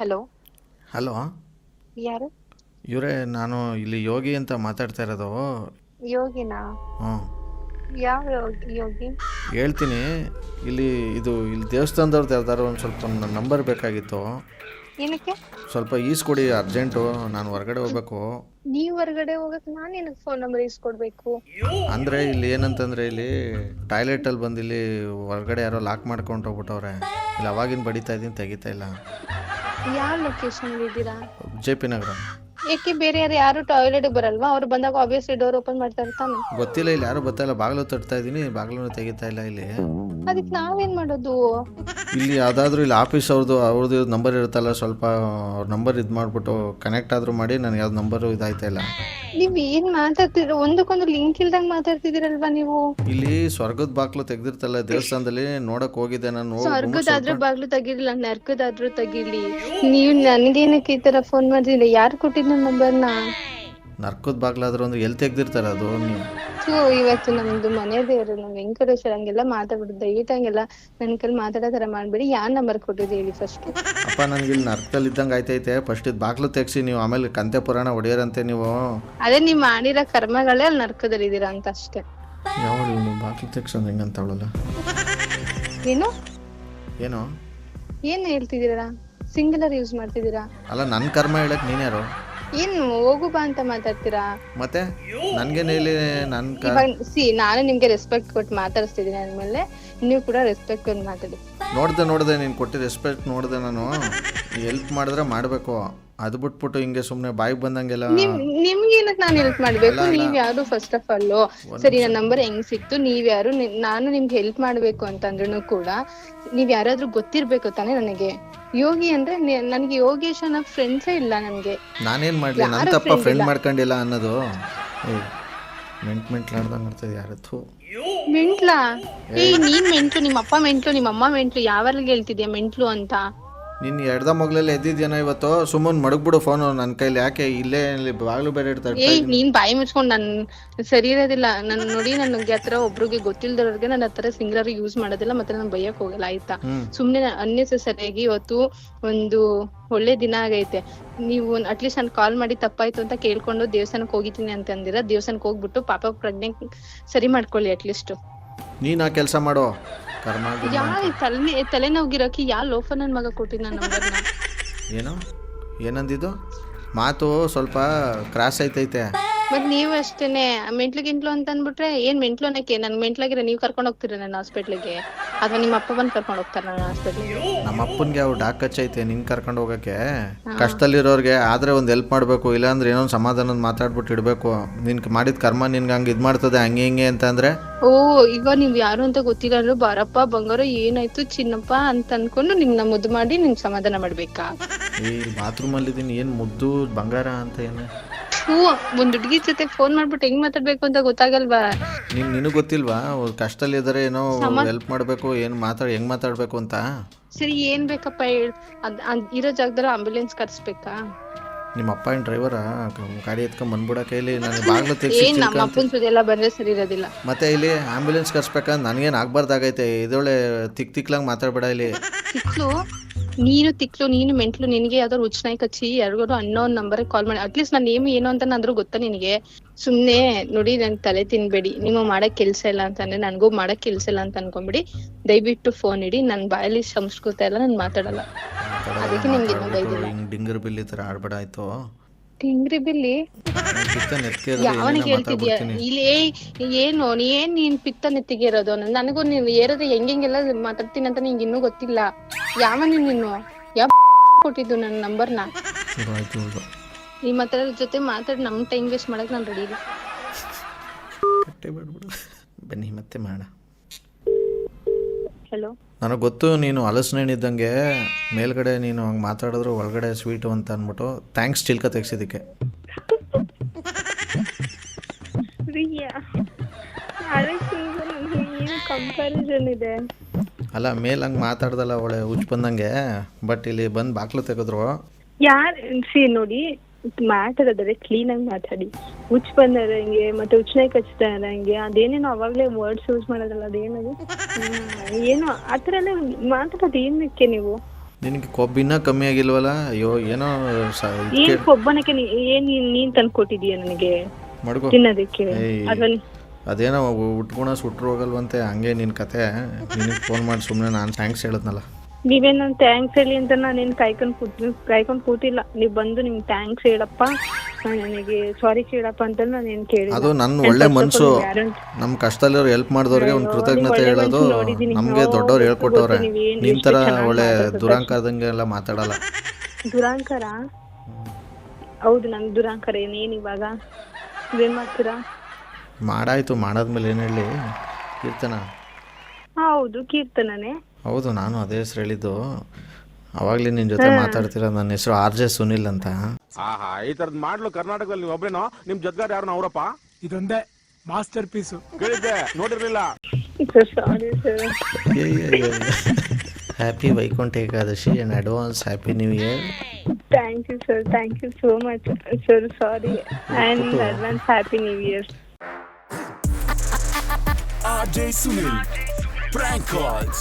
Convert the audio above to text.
Hello. Hello, ಯಾರು? ಇವರೇ. ನಾನು ಇಲ್ಲಿ ಯೋಗಿ ಅಂತ ಮಾತಾಡ್ತಾ ಇರೋದು. ಯೋಗಿನಾ? ಹ್ಞೂ, ಯಾವ ಯೋಗಿ? ಹೇಳ್ತೀನಿ. ಇಲ್ಲಿ ದೇವಸ್ಥಾನದವ್ರದ್ದು ಯಾವ್ದಾದ್ರು ಒಂದು ಸ್ವಲ್ಪ ನನ್ನ ನಂಬರ್ ಬೇಕಾಗಿತ್ತು. ಏನಕ್ಕೆ? ಸ್ವಲ್ಪ ಈಸ್ಕೊಡಿ, ಅರ್ಜೆಂಟು. ನಾನು ಹೊರಗಡೆ ಹೋಗ್ಬೇಕು. ನೀವ್ ಹೊರಗಡೆ ಹೋಗಕ್ ನಾನು ಏನಕ್ಕೆ ಫೋನ್ ನಂಬರ್ ಇಸ್ಕೊಡ್ಬೇಕು? ಅಂದರೆ ಇಲ್ಲಿ ಏನಂತಂದರೆ, ಇಲ್ಲಿ ಟಾಯ್ಲೆಟಲ್ಲಿ ಬಂದು ಇಲ್ಲಿ ಹೊರಗಡೆ ಯಾರೋ ಲಾಕ್ ಮಾಡ್ಕೊಂಡು ಹೋಗ್ಬಿಟ್ಟವ್ರೆ. ಇಲ್ಲಿ ಅವಾಗಿನ ಬಡಿತಾ ಇದ್ದೀನಿ, ತೆಗಿತಾ ಇಲ್ಲ. ಯಾವ ಲೊಕೇಶನ್ ಇದ್ದೀರಾ? JP ನಗರ. ಏಕೆ ಬೇರೆ ಯಾರು ಟಾಯ್ಲೆಟ್ ಬರಲ್ವಾ? ಅವ್ರು ಬಂದಾಗ ಆಬ್ವಿಯಸ್ಲಿ ಡೋರ್ ಓಪನ್ ಮಾಡ್ತಾ ಇರ್ತಾನೆ. ಗೊತ್ತಿಲ್ಲ, ಇಲ್ಲಿ ಯಾರು ಬರ್ತಾ ಇಲ್ಲ. ಬಾಗಿಲು ತಟ್ತಾ ಇದ್ದೀನಿ, ಬಾಗಿಲು ತೆಗಿತಾ ಇಲ್ಲ ಇಲ್ಲಿ. ಅದಕ್ಕೆ ನಾವೇನ್ ಮಾಡೋದು? ಇಲ್ಲಿ ಯಾವುದಾದ್ರೂ ಇಲ್ಲಿ ಆಫೀಸ್ ಅವ್ರದ್ದು ನಂಬರ್ ಇರುತ್ತಲ್ಲ, ಸ್ವಲ್ಪ ಅವ್ರ ನಂಬರ್ ಇದು ಮಾಡಿಬಿಟ್ಟು ಕನೆಕ್ಟ್ ಆದರೂ ಮಾಡಿ. ನನಗೆ ಯಾವ್ದು ನಂಬರು ಇದಾಯ್ತಾ ಇಲ್ಲ. ನೀವ್ ಏನ್ ಮಾತಾಡ್ತಿದ್ರ? ಒಂದಕ್ಕೊಂದು ಲಿಂಕ್ ಇಲ್ದಂಗ್ ಮಾತಾಡ್ತಿದ್ದೀರಲ್ವಾ ನೀವು? ಇಲ್ಲಿ ಸ್ವರ್ಗದ ಬಾಗ್ಲು ತೆಗ್ದಿರ್ತಲ್ಲ ದೇವಸ್ಥಾನದಲ್ಲಿ, ನೋಡಕ್ ಹೋಗಿದ್ದೆ ನಾನು. ಸ್ವರ್ಗದಾದ್ರೂ ಬಾಗ್ಲು ತೆಗಿಲಿಲ್ಲ, ನರ್ಕದಾದ್ರೂ ತೆಗಿಲಿ. ನೀವ್ ನನ್ಗೇನಕ್ಕೆ ಈ ತರ ಫೋನ್ ಮಾಡ್ತಿಲ್ಲ? ಯಾರು ಕೊಟ್ಟಿದ್ ನನ್ ನಂಬರ್ನ? ನರ್ಕದ ಬಾಗ್ಲಾದ್ರೂ ಅಂದ್ರೆ ಎಲ್ಲಿ ತೆಗ್ದಿರ್ತಾರೆ ಅದು ನೀವು? ಇವತ್ತು ನಮ್ದು ಮನೆ ದೇವ್ರು, ನಮ್ ವೆಂಕಟೇಶ್ವರ. ಹಂಗೆಲ್ಲ ಮಾತಾಡ್ಬಿಟ್ಟು ದಯವಿಟ್ಟು ಹಂಗೆಲ್ಲ ನನ್ ಕೈಲಿ ಮಾತಾಡೋ ತರ ಮಾಡ್ಬೇಡಿ. ಯಾರ್ ನಂಬರ್ ಕೊಟ್ಟಿದ್ದು ಹೇಳಿ ಫಸ್ಟ್? ಅಪ್ಪ, ನನಗೆ ಇಲ್ಲಿ ನರ್ಕದಲ್ಲಿ ಇದ್ದಂಗೆ ಆಯ್ತೈತೆ. ಫಸ್ಟ್ ಇದು ಬಾಗ್ಲು ತೆಗ್ಸಿ ನೀವು, ಆಮೇಲೆ ಕಂತೆ ಪುರಾಣ ಹೊಡೆಯೋರಂತೆ ನೀವು. ಅದೇ ನೀವ್ ಮಾಡಿರೋ ಕರ್ಮಗಳೇ ಅಲ್ಲಿ ನರ್ಕದಲ್ಲಿ ಇದೀರಾ ಅಂತ ಅಷ್ಟೇ. ಯಾವ ನೀವು ಬಾಗ್ಲು ತೆಗ್ಸೋದು ಹೆಂಗಂತ ಅವಳಲ್ಲ? ಏನು ಏನೋ ಏನ್ ಹೇಳ್ತಿದ್ದೀರಾ? ಸಿಂಗುಲರ್ ಯೂಸ್ ಮಾಡ್ತಿದ್ದೀರಾ? ಅಲ್ಲ, ನನ್ನ ಕರ್ಮ ಹೇಳಕ್ ನೀನ್ಯಾರು? ಏನು ಹೋಗು ಬಾ ಅಂತ ಮಾತಾಡ್ತೀರಾ? ಮತ್ತೆ ನನ್ಗೇನು ಹೇಳಿ? ನಾನು ನಿಮ್ಗೆ ರೆಸ್ಪೆಕ್ಟ್ ಕೊಟ್ಟು ಮಾತಾಡಿಸ್ತಿದ್ದೀನಿ. ಅಂದ್ಮೇಲೆ ನೀವು ಕೂಡ ರೆಸ್ಪೆಕ್ಟ್ ಕೊಟ್ಟು ಮಾತಾಡಿ. ನೋಡ್ದೆ ನೀನು ಕೊಟ್ಟಿದ್ದ ರೆಸ್ಪೆಕ್ಟ್ ನೋಡಿದೆ ನಾನು. ಹೆಲ್ಪ್ ಮಾಡಿದ್ರೆ ಮಾಡಬೇಕು, ಅದು ಬಿಟ್ಬಿಟ್ಟು ಹಿಂಗೆ ಸುಮ್ಮನೆ ಬಾಯಿಗೆ ಬಂದಂಗೆಲ್ಲ. ನಿಮ್ಗೆ ಏನಕ್ಕೆ ನಾನು ಹೆಲ್ಪ್ ಮಾಡ್ಬೇಕು? ನೀವ್ ಯಾರು ಫಸ್ಟ್ ಆಫ್ ಆಲ್? ಸರಿ, ನನ್ನ ನಂಬರ್ ಹೆಂಗ್ ಸಿಕ್ತು? ನೀವ್ ಯಾರು? ನಾನು ನಿಮ್ಗೆ ಹೆಲ್ಪ್ ಮಾಡ್ಬೇಕು ಅಂತಂದ್ರೂ ಕೂಡ ನೀವ್ ಯಾರಾದ್ರೂ ಗೊತ್ತಿರ್ಬೇಕು ತಾನೇ ನನಗೆ. ಯೋಗಿ ಅಂದ್ರೆ ನನ್ಗೆ ಯೋಗೇಶ್ ಅನ್ನೋ ಫ್ರೆಂಡ್ಸೇ ಇಲ್ಲ ನನ್ಗೆ. ನಾನೇನ್ ಮಾಡ್ಲಿ? ನನ್ನ ತಪ್ಪ ಫ್ರೆಂಡ್ ಮಾಡ್ಕೊಂಡಿಲ್ಲ ಅನ್ನೋದು. ಮೆಂಟ್ಲಾಡ್ದಂಗೆ ಮಾಡ್ತದೆ ಯಾರತ್ತು. ಮೆಂಟ್ಲಾ? ನೀನ್ ಮೆಂಟ್ಲು, ನಿಮ್ಮ ಅಪ್ಪ ಮೆಂಟ್ಲು, ನಿಮ್ಮ ಅಮ್ಮ ಮೆಂಟ್ಲು. ಯಾವಾಗ ಹೇಳ್ತಿದ್ಯಾ ಮೆಂಟ್ಲು ಅಂತ? ನಿನ್ನ ಎಡ್ದ ಮಗ್ಲಲ್ಲಿ ಎದ್ದಿದ್ಯೇನೋ ಇವತ್ತು. ಸುಮ್ಮನೆ ಮಡಗ್ಬಿಡು ಫೋನು ನನ್ನ ಕೈಲಿ. ಯಾಕೆ ಇಲ್ಲೇ ಬಾಗ್ಲು ಬೇರೆ ಇಡ್ತಾ? ನೀನ್ ಬಾಯಿ ಮುಚ್ಕೊಂಡು ನನ್ ಸರಿ ಇರೋದಿಲ್ಲ. ನನ್ ನೋಡಿ, ನನ್ಗೆ ಹತ್ರ ಒಬ್ರಿಗೆ ಗೊತ್ತಿಲ್ದವ್ರಿಗೆ ನನ್ನ ಹತ್ರ ಸಿಂಗ್ಲರ್ ಯೂಸ್ ಮಾಡೋದಿಲ್ಲ. ಮತ್ತೆ ನಾನು ಬೈಯಕ್ ಹೋಗಲ್ಲ, ಆಯ್ತಾ? ಸುಮ್ನೆ ಅನ್ನೆಸೆಸರಿಯಾಗಿ ಇವತ್ತು ಒಂದು ಒಳ್ಳೆ ದಿನ ಆಗೈತೆ. ನೀವು ಅಟ್ಲೀಸ್ಟ್ ನಾನು ಕಾಲ್ ಮಾಡಿ ತಪ್ಪಾಯ್ತು ಅಂತ ಕೇಳ್ಕೊಂಡು ದೇವಸ್ಥಾನಕ್ಕೆ ಹೋಗಿದ್ದೀನಿ ಅಂತ ಅಂದಿರ. ದೇವಸ್ಥಾನಕ್ಕೆ ಹೋಗ್ಬಿಟ್ಟು ಪಾಪ ಪ್ರಜ್ಞೆ ಸರಿ ಮಾಡ್ಕೊಳ್ಳಿ ಅಟ್ಲೀಸ್ಟ್. ನೀನ್ ಆ ಕೆಲಸ ಮಾಡೋ. ತಲೆನೋಗಿರೋಕೆ ಯಾವ ಲೋಫರ್ ನನ್ ಮಗ ಕೊಟ್ಟಿದ್ ನನ್ನ ನಂಬರ್ನ? ಏನಂದಿದ್ದು ಮಾತು ಸ್ವಲ್ಪ ಕ್ರಾಸ್ ಐತೈತೆ. ಮತ್ ನೀವು ಅಷ್ಟೇನೆ ಮೆಂಟ್ಲು ಗಿಂಟ್ಲು ಅಂತ ಅಂದ್ಬಿಟ್ರೆ ಏನ್ ಮೆಂಟ್ಲು ಅನ್ನಕ್ಕೆ? ನನ್ ಮೆಂಟ್ಲಾಗಿರ ನೀವ್ ಕರ್ಕೊಂಡ್ ಹೋಗ್ತೀರ ನನ್ನ ಹಾಸ್ಪಿಟ್ಲಿಗೆ, ಅಥವಾ ನಿಮ್ಮ ಅಪ್ಪ ಬಂದ್ ಕರ್ಕೊಂಡ್ ಹೋಗ್ತಾರ ನನ್ನ ಹಾಸ್ಪಿಟ್ಲಿಗೆ? ನಮ್ಮ ಅಪ್ಪನ್ಗೆ ಅವ್ರು ಡಾಕ್ ಹಚ್ಚೈತೆ ನಿನ್ ಕರ್ಕೊಂಡು ಹೋಗಕ್ಕೆ. ಕಷ್ಟದಲ್ಲಿರೋರ್ಗೆ ಆದ್ರೆ ಒಂದ್ ಹೆಲ್ಪ್ ಮಾಡ್ಬೇಕು, ಇಲ್ಲಾಂದ್ರೆ ಏನೋ ಸಮಾಧಾನ ಮಾತಾಡ್ಬಿಟ್ಟು ಇಡ್ಬೇಕು. ನಿನ್ ಮಾಡಿದ ಕರ್ಮ ನಿನ್ಗೆ ಹಂಗೆ ಇದ್ ಮಾಡ್ತದೆ, ಹಂಗೆ ಹಿಂಗೆ ಅಂತ ಅಂದ್ರೆ. ಈಗ ನೀವ್ ಯಾರು ಅಂತ ಗೊತ್ತಿಲ್ಲ ಅಂದ್ರೆ ಬಾರಪ್ಪ ಬಂಗಾರ ಏನಾಯ್ತು ಚಿನ್ನಪ್ಪ ಅಂತ ಅನ್ಕೊಂಡು ನಿಮ್ನ ಮುದ್ದು ಮಾಡಿ ನಿಮ್ಗೆ ಸಮಾಧಾನ ಮಾಡ್ಬೇಕಾ? ಈ ಬಾತ್ರೂಮ್ ಅಲ್ಲಿ ಇದೀನಿ, ಏನ್ ಮುದ್ದು ಬಂಗಾರ ಅಂತ ಏನು? ಒಂದ್ ಹುಡುಗಿ ಜೊತೆ ಫೋನ್ ಮಾಡ್ಬಿಟ್ಟು ಹೆಂಗ್ ಮಾತಾಡ್ಬೇಕು ಅಂತ ಗೊತ್ತಾಗಲ್ವಾ? ನಿನಗ್ ಗೊತ್ತಿಲ್ವಾ? ಕಷ್ಟದಲ್ಲಿ ಇದಾರೆ, ಏನೋ ಹೆಲ್ಪ್ ಮಾಡ್ಬೇಕು, ಹೆಂಗ್ ಮಾತಾಡ್ಬೇಕು ಅಂತ. ಸರಿ, ಏನ್ ಬೇಕಪ್ಪ ಹೇಳ? ಇರೋ ಜಾಗದಲ್ಲಿ ಆಂಬ್ಯುಲೆನ್ಸ್ ಕರ್ಸ್ಬೇಕಾ? ನಿಮ್ಮ ಅಪ್ಪ ಏನ್ ಡ್ರೈವರಾ? ಗಾಡಿ ಎತ್ಕೊಂಡ್ ಬಂದ್ಬಿಡ ಕೈಲಿ. ನಾನು ಬಾಗ್ಲು ಏನ್ ನಮ್ಮ ಅಪ್ಪನ ಸುದ್ದಿ ಎಲ್ಲ ಬಂದ್ರೆ ಸರಿ ಇರೋದಿಲ್ಲ. ಮತ್ತೆ ಇಲ್ಲಿ ಆಂಬ್ಯುಲೆನ್ಸ್ ಕರ್ಸ್ಬೇಕಂತ ನನ್ಗೇನ್ ಆಗ್ಬಾರ್ದಾಗೈತೆ. ಇದೊಳ್ಳೆ ತಿಕ್ಲಂಗ್ ಮಾತಾಡ್ಬೇಡ ಇಲ್ಲಿ. ತಿಕ್ಲು ನೀನು ಮೆಂಟ್ಲು. ನಿನ್ಗೆ ಯಾವ್ದಾದ್ರು ಹುಚ್ಚನಾಯಿ ಕಚ್ಚಿ ಯಾರಿಗಾದ್ರು ಅನ್ನೋನ್ ನಂಬರ್ ಕಾಲ್ ಮಾಡಿ. ಅಟ್ಲೀಸ್ಟ್ ನನ್ನ ನೇಮ್ ಏನು ಅಂತ ಅಂದ್ರೂ ಗೊತ್ತಾ ನಿನಗೆ? ಸುಮ್ನೆ ನೋಡಿ, ನನ್ ತಲೆ ತಿನ್ಬೇಡಿ. ನಿಮ್ಮ ಮಾಡಕ್ ಕೆಲ್ಸ ಇಲ್ಲ ಅಂತಂದ್ರೆ ನನ್ಗೂ ಮಾಡಕ್ ಕೆಲ್ಸ ಇಲ್ಲ ಅಂತ ಅನ್ಕೊಂಬಿಡಿ. ದಯವಿಟ್ಟು ಫೋನ್ ಇಡಿ. ನನ್ ಬಾಯಲ್ಲಿ ಸಂಸ್ಕೃತ ಎಲ್ಲ ನಾನು ಮಾತಾಡಲ್ಲ. ಅದಕ್ಕೆ ನಿಮ್ಗೆ ಇನ್ನೂ ಬೈದಿಲ್ಲ. ಡಿಂಗರ್ ಬಿಲ್ಲಿ ತರ ಆಡ್ಬೇಡ ಆಯ್ತು? ಟಿಂಗ್ರಿ ಬಿಲ್ಲಿ ಯಾವನಿಗೆ ಹೇಳ್ತಿದ್ಯಾ? ಇಲ್ಲಿ ಏನು ನೀನ್ ಪಿತ್ತ ನೆತ್ತಿಗೆ ಇರೋದು? ನನಗೂ ನೀನ್ ಏರಾದ್ರೆ ಹೆಂಗೆಲ್ಲ ಮಾತಾಡ್ತೀನಿ ಅಂತ ನಿಂಗೆ ಇನ್ನೂ ಗೊತ್ತಿಲ್ಲ. ನೀನು ಯಾವ ಕೊಟ್ಟಿದ್ದು ನನ್ನ ನಂಬರ್ನ? ನಿಮ್ಮ ಹತ್ರ ಜೊತೆ ಮಾತಾಡಿ ನಮ್ ಟೈಮ್ ವೇಸ್ಟ್ ಮಾಡಕ್ ನಾನು ರೆಡಿ ಇಲ್ಲ. ಬನ್ನಿ ಮತ್ತೆ ಮಾಡ. ಹಲೋ, ನನಗೆ ಗೊತ್ತು ನೀನು ಹಲಸಿನೇನಿದ್ದಂಗೆ. ಮೇಲ್ಗಡೆ ನೀನು ಹಂಗೆ ಮಾತಾಡಿದ್ರು ಒಳಗಡೆ ಸ್ವೀಟು ಅಂತ ಅಂದ್ಬಿಟ್ಟು ಥ್ಯಾಂಕ್ಸ್ ಚಿಲ್ಕ ತೆಗ್ಸಿದ್ದಕ್ಕೆ. ಕಂಪ್ಯಾರಿಸನ್ ಇದೆ ಅಲ್ಲ, ಮೇಲ್ ಹಂಗೆ ಮಾತಾಡ್ದಲ್ಲ ಒಳ್ಳೆ ಹುಚ್ಚು ಬಂದಂಗೆ. ಬಟ್ ಇಲ್ಲಿ ಬಂದು ಬಾಕ್ಲು ತೆಗೆದ್ರು. ನೋಡಿ, ಮ್ಯಾಟರ್ ಅದರೆ ಕ್ಲೀನ್ ಆಗಿ ಮಾತಾಡಿ. ಹುಚ್ಚ ಬಂದಾರ ಹಂಗೆ, ಮತ್ತೆ ಹುಚ್ಚನಾಯಿ ಕಚ್ತಾ ಹಂಗೆ, ಅದೇನೇನೋ ಅವಾಗ್ಲೇ ವರ್ಡ್ಸ್ ಯೂಸ್ ಮಾಡೋದಲ್ಲ, ಅದೇನದು ಏನೋ ಆತರ ಎಲ್ಲ ಮಾತಾಡೋದು ಏನಕ್ಕೆ ನೀವು? ನಿನಗೆ ಕೊಬ್ಬಿನ್ನ ಕಮ್ಮಿ ಆಗಿಲ್ವಲ್ಲ? ಅಯ್ಯೋ ಏನೋ ಏನ್ ಕೊಬ್ಬನಕ್ಕೆ ಏನ್ ನೀನ್ ತಂದ್ಕೊಟ್ಟಿದೀಯ ನನಗೆ ಮಡ್ಗೋ. ತಿನ್ನೋದಕ್ಕೆ? ಅದ್ರಲ್ಲಿ ಅದೇನೋ ಉಟ್ಗುಣ ಸುಟ್ರು ಹೋಗಲ್ವಂತೆ, ಹಂಗೆ ನಿನ್ನ ಕತೆ. ನಿನಗೆ ಫೋನ್ ಮಾಡಿ ಸುಮ್ಮನೆ ನಾನು ಥ್ಯಾಂಕ್ಸ್ ಹೇಳಿದ್ನಲ್ಲ. ನೀವೇನ್ ನನ್ ಥ್ಯಾಂಕ್ಸ್ ಹೇಳಿ ಅಂತ ನಾನೇನ್ ಕಾಯ್ಕೊಂಡ್ ಕೂತಿಲ್ಲ. ನೀವ್ ಬಂದು ನಿಮ್ಗೆ ಥ್ಯಾಂಕ್ಸ್ ಹೇಳಪ್ಪ, ನನಗೆ ಸಾರಿ ಕೇಳಪ್ಪ ಅಂತ ನಾನೇನ್ ಕೇಳಿ. ಅದು ನನ್ನ ಒಳ್ಳೆ ಮನ್ಸು. ನಮ್ಮ ಕಷ್ಟದಲ್ಲಿರೋ ಹೆಲ್ಪ್ ಮಾಡಿದವ್ರಿಗೆ ಒಂದು ಕೃತಜ್ಞತೆ ಹೇಳೋದು ನಮಗೆ ದೊಡ್ಡವ್ರು ಹೇಳ್ಕೊಟ್ಟವ್ರೆ. ನಿನ್ ಥರ ಒಳ್ಳೆ ದುರಾಂಕಾರದಂಗೆ ಎಲ್ಲ ಮಾತಾಡಲ್ಲ. ದುರಾಂಕಾರ? ಹೌದು, ನನ್ ದುರಾಂಕಾರ ಏನ್ ಇವಾಗ ಏನ್ ಮಾಡ್ತೀರಾ? ಮಾಡಾಯ್ತು, ಮಾಡಾದ್ಮೇಲೆ ಏನು ಹೇಳಿ? ಕೀರ್ತನ? ಹೌದು, ಕೀರ್ತನನೇ. ಹೌದು, ನಾನು ಅದೇ ಹೆಸರು ಹೇಳಿದ್ದು. ಅವಾಗ್ಲೇ ನಿನ್ನ ಜೊತೆ ಮಾತಾಡ್ತೀರ. ನನ್ನ ಹೆಸರು RJ ಸುನಿಲ್ ಅಂತ. ಆಹಾ, ಈ ತರದ್ ಮಾಡ್ಲು ಕರ್ನಾಟಕದಲ್ಲಿ ನೀವು ಒಬ್ರೇನೋ? ನಿಮ್ ಜೊತೆಗಾರ ಯಾರು ಅವರಪ್ಪ? ಇದೊಂದೇ ಮಾಸ್ಟರ್ ಪೀಸು. ಕೇಳಿದ್ದೆ, ನೋಡಿರ್ಲಿಲ್ಲ. Sorry sir. Happy Vaikuntha Ekadashi and advance happy new year. Thank you sir, thank you so much sir. Sorry and advance happy new year. RJ Sunil, prank calls.